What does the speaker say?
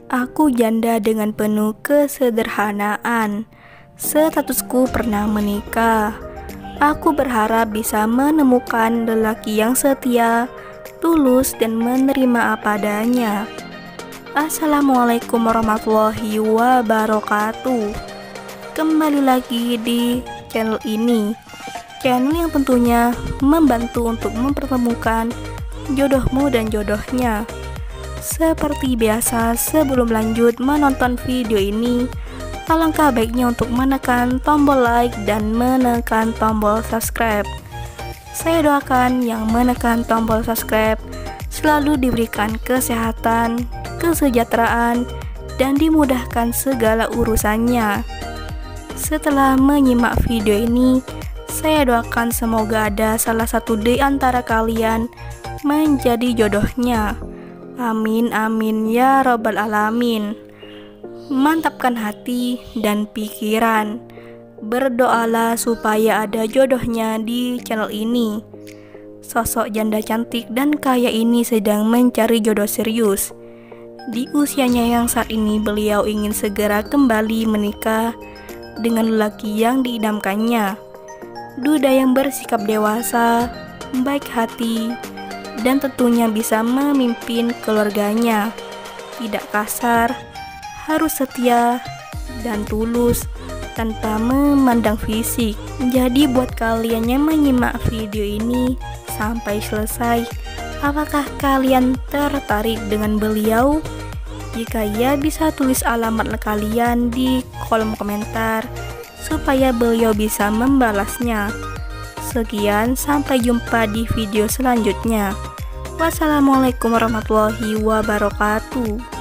Aku janda dengan penuh kesederhanaan. Statusku pernah menikah. Aku berharap bisa menemukan lelaki yang setia, tulus, dan menerima apa adanya. Assalamualaikum warahmatullahi wabarakatuh. Kembali lagi di channel ini, channel yang tentunya membantu untuk mempertemukan jodohmu dan jodohnya. Seperti biasa, sebelum lanjut menonton video ini, alangkah baiknya untuk menekan tombol like dan menekan tombol subscribe. Saya doakan yang menekan tombol subscribe selalu diberikan kesehatan, kesejahteraan, dan dimudahkan segala urusannya. Setelah menyimak video ini, saya doakan semoga ada salah satu di antara kalian menjadi jodohnya. Amin amin ya robbal alamin. Mantapkan hati dan pikiran. Berdoalah supaya ada jodohnya di channel ini. Sosok janda cantik dan kaya ini sedang mencari jodoh serius. Di usianya yang saat ini, beliau ingin segera kembali menikah dengan lelaki yang diidamkannya. Duda yang bersikap dewasa, baik hati, dan tentunya bisa memimpin keluarganya. Tidak kasar, harus setia dan tulus tanpa memandang fisik. Jadi buat kalian yang menyimak video ini sampai selesai, apakah kalian tertarik dengan beliau? Jika ya, bisa tulis alamat kalian di kolom komentar supaya beliau bisa membalasnya. Sekian, sampai jumpa di video selanjutnya. Wassalamualaikum warahmatullahi wabarakatuh.